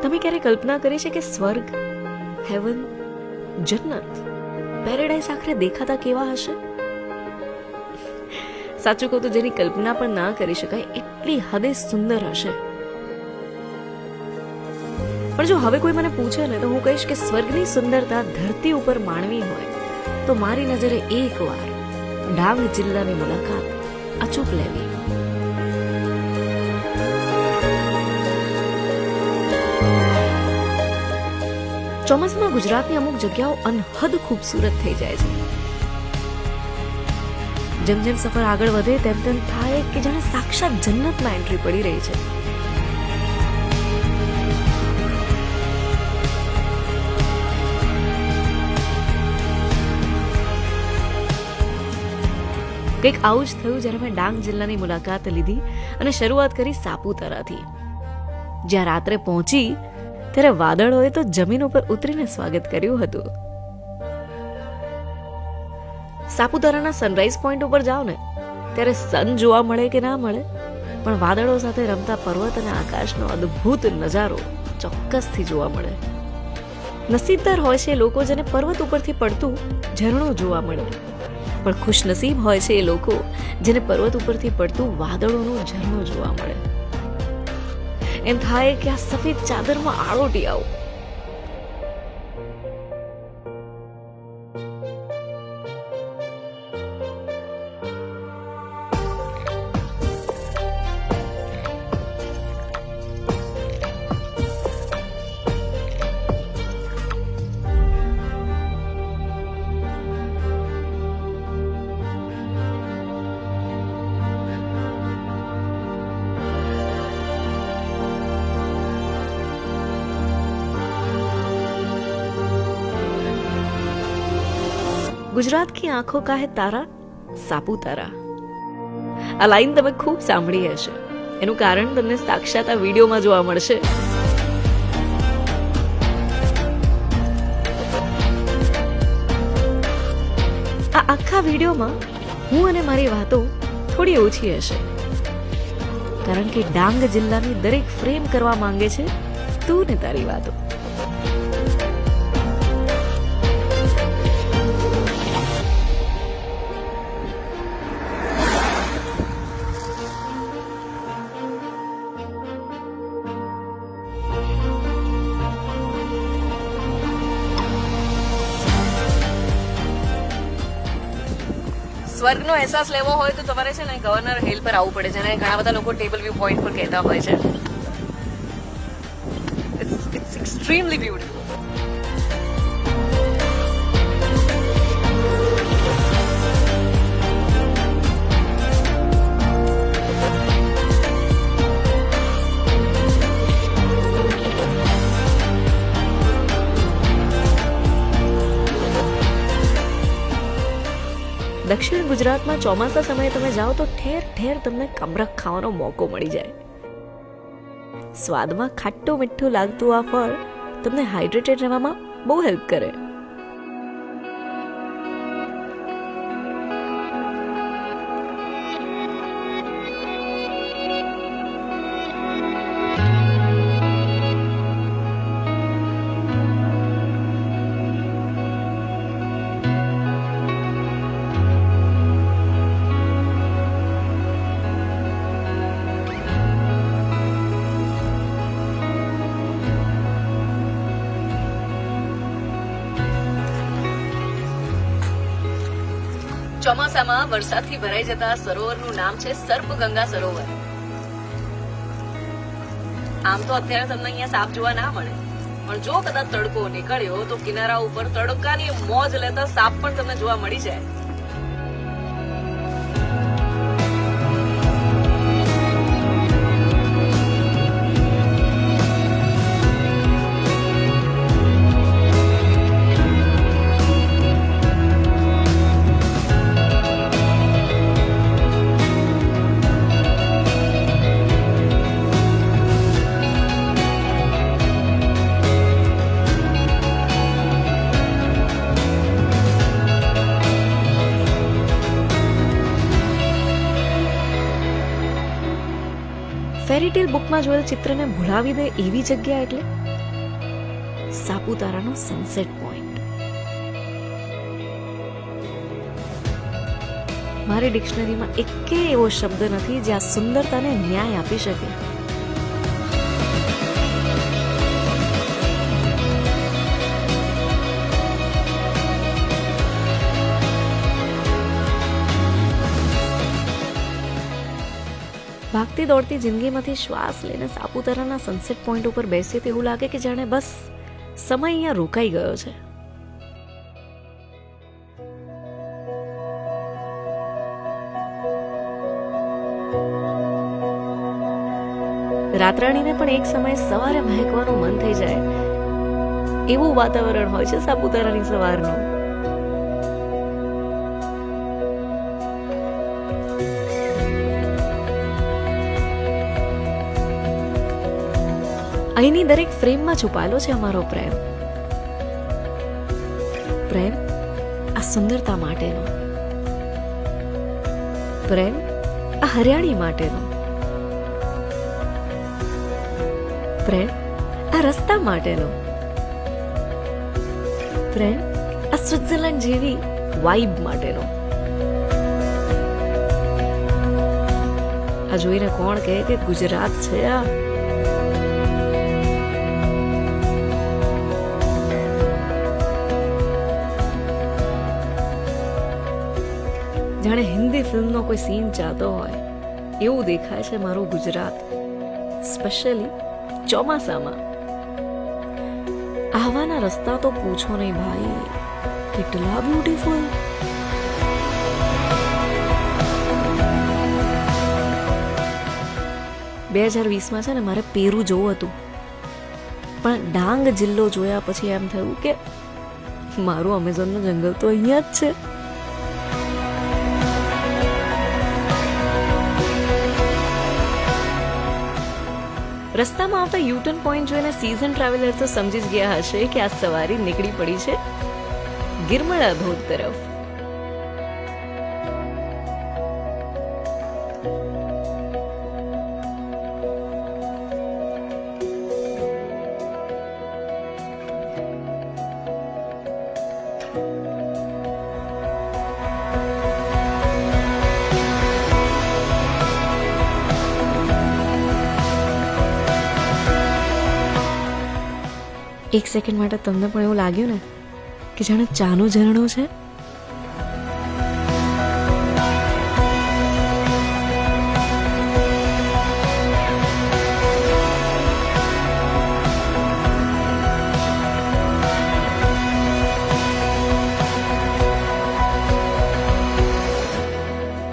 તમે ક્યારે કલ્પના કરી છે કે સ્વર્ગ, હેવન, જન્નત, પેરેડાઇઝ આખરે દેખાતા કેવા હશે? સાચું કહું તો જેની કલ્પના પણ ના કરી શકાય એટલી હદે સુંદર હશે. પણ જો હવે કોઈ મને પૂછે ને તો હું કહીશ કે સ્વર્ગની સુંદરતા ધરતી ઉપર માણવી હોય તો મારી નજરે એકવાર ડાંગ જિલ્લાની મુલાકાત અચૂક લેવી. ચોમાસામાં ગુજરાતની અમુક જગ્યાઓ અનહદ ખૂબસૂરત થઈ જાય છે. જેમ જેમ સફર આગળ વધે તેમ તેમ થાય કે જાણે સાક્ષાત જન્નતમાં એન્ટ્રી પડી રહી છે. કંઈક આવું જ થયું જ્યારે મેં ડાંગ જિલ્લાની મુલાકાત લીધી અને શરૂઆત કરી સાપુતારાથી. જ્યાં રાત્રે પહોંચી ત્યારે વાદળોએ તો જમીન ઉપર ઉતરીને સ્વાગત કર્યું હતું. સાપુતારાના સનરાઈઝ પોઈન્ટ ઉપર જાઓ ને ત્યારે સન જોવા મળે કે ના મળે, પણ વાદળો સાથે રમતા પર્વત અને આકાશનો અદ્ભુત નજારો ચોક્કસથી જોવા મળે. નસીબદાર હોય છે એ લોકો જેને પર્વત ઉપરથી પડતું ઝરણું જોવા મળે, પણ ખુશનસીબ હોય છે એ લોકો જેને પર્વત ઉપરથી પડતું વાદળોનું ઝરણું જોવા મળે. એમ થાય કે આ સફેદ ચાદરમાં આળોટી આવો. ગુજરાત કી આંખો કા હે તારા, સાપુતારા. આ લાઈન તમે ખૂબ સાંભળી હશે. એનું કારણ તમને સાક્ષાત આ વિડીયોમાં જોવા મળશે. આ આખા વિડીયોમાં હું અને મારી વાતો થોડી ઓછી હશે, કારણ કે ડાંગ જિલ્લાની દરેક ફ્રેમ કરવા માંગે છે તું ને તારી વાતો. સ્વર્ગનો અહેસાસ લેવો હોય તો તમારે છે ને ગવર્નર હિલ પર આવવું પડે છે, અને ઘણા બધા લોકો ટેબલ વ્યૂ પોઈન્ટ પર કહેતા હોય છે. It's extremely beautiful. દક્ષિણ ગુજરાતમાં ચોમાસા સમયે તમે જાઓ તો ઠેર ઠેર તમને કમરક ખાવાનો મોકો મળી જાય. સ્વાદમાં ખાટું મીઠું લાગતું આ ફળ તમને હાઇડ્રેટેડ રહેવામાં બહુ હેલ્પ કરે. ચોમાસામાં વરસાદથી ભરાઈ જતા સરોવરનું નામ છે સર્પગંગા સરોવર. આમ તો અત્યારે તમને અહીંયા સાપ જોવા ના મળે, પણ જો કદાચ તડકો નીકળ્યો તો કિનારા ઉપર તડકાની મોજ લેતા સાપ પણ તમને જોવા મળી જાય. ફેરીટેલ બુકમાં જોયેલ ચિત્રને ભૂલાવી દે એવી જગ્યા એટલે સાપુતારાનો સનસેટ પોઈન્ટ. મારી ડિક્શનરીમાં એકેય એવો શબ્દ નથી જે આ સુંદરતાને ન્યાય આપી શકે. ભાગતી દોડતી જિંદગીમાંથી શ્વાસ લઈને સાપુતારાના સનસેટ પોઈન્ટ ઉપર બેસીએ તો એવું લાગે કે જાણે બસ સમય અહીંયા રોકાઈ ગયો છે. રાતરાણીને પણ એક સમયે સવારે મહેકવાનું મન થઈ જાય એવું વાતાવરણ હોય છે સાપુતારાની સવારનું. અહીંની દરેક ફ્રેમમાં છુપાયેલો છે અમારો પ્રેમ. પ્રેમ આ સુંદરતા માટેનો, પ્રેમ આ હરિયાળી માટેનો, પ્રેમ આ રસ્તા માટેનો, પ્રેમ આ સ્વિટ્ઝરલેન્ડ જેવી વાઇબ માટેનો. આ જોઈને કોણ કહે કે ગુજરાત છે આ? જાણે હિન્દી ફિલ્મનો કોઈ સીન ચાહતો હોય એવું દેખાય છે મારું ગુજરાત, સ્પેશિયલી ચોમાસામાં. આવાના રસ્તા તો પૂછો નહીં ભાઈ, કેટલા બ્યુટીફુલ. બે 2020માં છે ને મારે પેરુ જોવું હતું, પણ ડાંગ જિલ્લો જોયા પછી એમ થયું કે મારું અમેઝોનનું જંગલ તો અહીંયા જ છે. રસ્તામાં આવતા યુટર્ન પોઈન્ટ જોઈને સીઝન ટ્રાવેલર તો સમજી જ ગયા હશે કે આ સવારી નીકળી પડી છે ગિરમળા ધોધ તરફ. એક સેકન્ડ માટે તમને પણ એવું લાગ્યું ને કે જાણે ચાનું ઝરણું છે?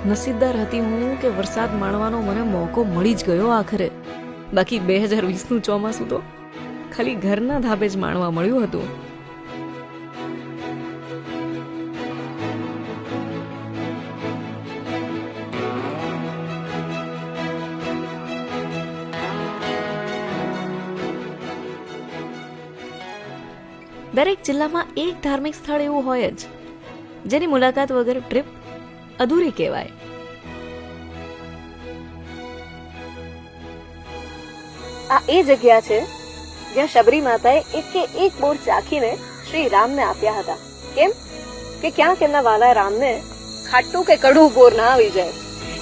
નસીબદાર હતી હું કે વરસાદ માણવાનો મને મોકો મળી જ ગયો આખરે. બાકી 2020નું ચોમાસું તો ખાલી ઘરના ધાબે જ માણવા મળ્યું હતું. દરેક જિલ્લામાં એક ધાર્મિક સ્થળ એવું હોય જ જેની મુલાકાત વગર ટ્રીપ અધૂરી કહેવાય. આ એ જગ્યા છે જ્યાં શબરી માતાએ એક બોર ચાખીને શ્રી રામને આપ્યા હતા. કેમ કે ક્યાંક એમના વાલા રામને ખાટું કે કડવું બોર ના આવી જાય.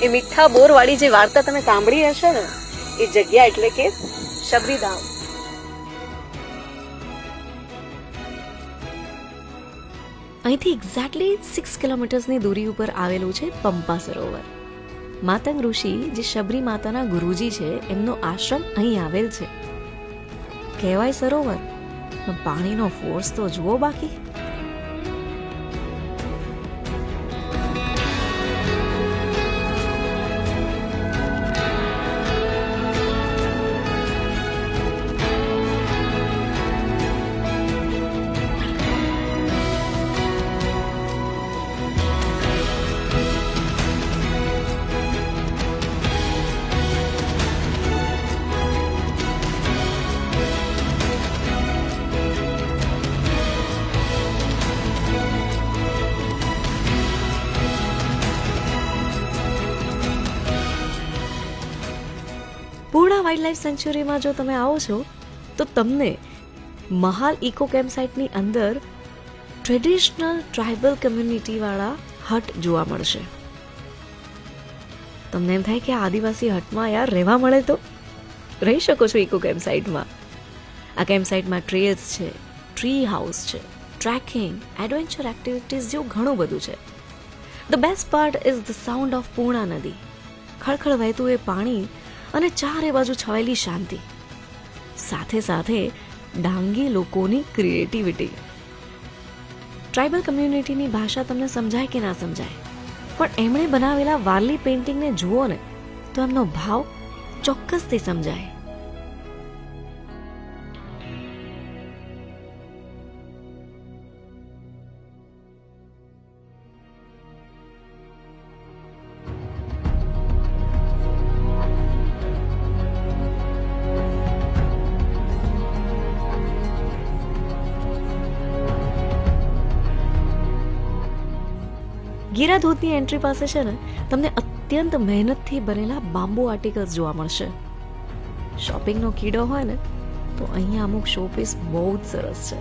એ મીઠા બોર વાળી જે વાર્તા તમે સાંભળી હશે ને, એ જગ્યા એટલે કે શબરીધામ. અહીંથી એક્ઝેક્ટલી 6 કિલોમીટર્સની દૂરી ઉપર આવેલું છે પંપા સરોવર. માતંગ ઋષિ જે શબરી માતાના ગુરુજી છે એમનો આશ્રમ અહીં આવેલ છે. કહેવાય સરોવર, પાણીનો ફોર્સ તો જુઓ બાકી. પૂર્ણા વાઇલ્ડ લાઈફ સેન્ચ્યુરીમાં જો તમે આવો છો તો તમને મહાલ ઇકો કેમ્પસાઇટની અંદર ટ્રેડિશનલ ટ્રાઇબલ કમ્યુનિટીવાળા હટ જોવા મળશે. તમને એમ થાય કે આ આદિવાસી હટમાં યાર રહેવા મળે તો રહી શકો છો ઇકો કેમ્પસાઇટમાં. આ કેમ્પસાઇટમાં ટ્રેલ્સ છે, ટ્રી હાઉસ છે, ટ્રેકિંગ, એડવેન્ચર એક્ટિવિટીઝ જેવું ઘણું બધું છે. The best part is the sound of Purna નદી, ખળખળ વહેતું એ પાણી અને ચારે બાજુ છવાયેલી શાંતિ, સાથે સાથે ડાંગી લોકોની ક્રિએટિવિટી. ટ્રાઇબલ કમ્યુનિટીની ભાષા તમને સમજાય કે ના સમજાય, પણ એમણે બનાવેલા વારલી પેઇન્ટિંગને જુઓ ને તો એમનો ભાવ ચોક્કસથી સમજાય. ગીરા ધોધની એન્ટ્રી પાસે છે ને તમને અત્યંત મહેનતથી બનેલા બાંબુ આર્ટિકલ્સ જોવા મળશે. શોપિંગનો કીડો હોય ને તો અહીંયા અમુક શોપીસ બહુ જ સરસ છે.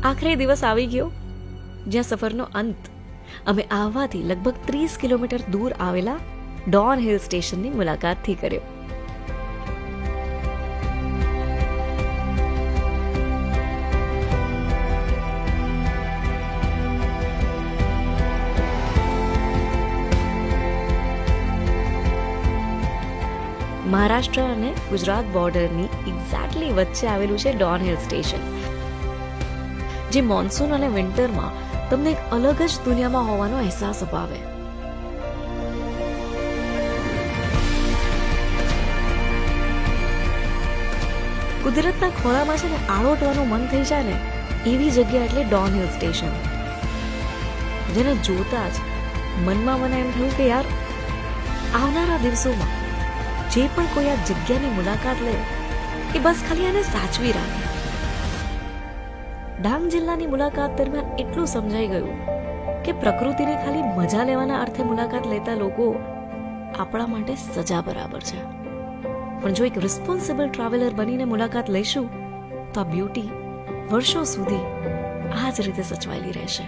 આખરે દિવસ આવી ગયો જ્યાં સફરનો અંત અમે આવવાથી લગભગ 30 કિલોમીટર દૂર આવેલા ડોન હિલ સ્ટેશનની મુલાકાતથી કર્યો. મહારાષ્ટ્ર અને ગુજરાત બોર્ડરની એક્ઝેક્ટલી વચ્ચે આવેલું છે ડોન હિલ સ્ટેશન, જે મોન્સૂન અને વિન્ટરમાં તમને એક અલગ જ દુનિયામાં હોવાનો અહેસાસ અપાવે. કુદરતના ખોળામાં છે ને આળોટવાનું મન થઈ જાય ને એવી જગ્યા એટલે ડોન હિલ સ્ટેશન, જેને જોતા જ મનમાં મને એમ થયું કે યાર આવનારા દિવસોમાં જે પણ કોઈ આ જગ્યાની મુલાકાત લે એ બસ ખાલી આને સાચવી રાખે. ડાંગ જિલ્લાની મુલાકાત દરમિયાન એટલું સમજાઈ ગયું કે પ્રકૃતિની ખાલી મજા લેવાના અર્થે મુલાકાત લેતા લોકો આપણા માટે સજા બરાબર છે. પણ જો એક રિસ્પોન્સિબલ ટ્રાવેલર બનીને મુલાકાત લઈશું તો આ બ્યુટી વર્ષો સુધી આ જ રીતે સચવાયેલી રહેશે.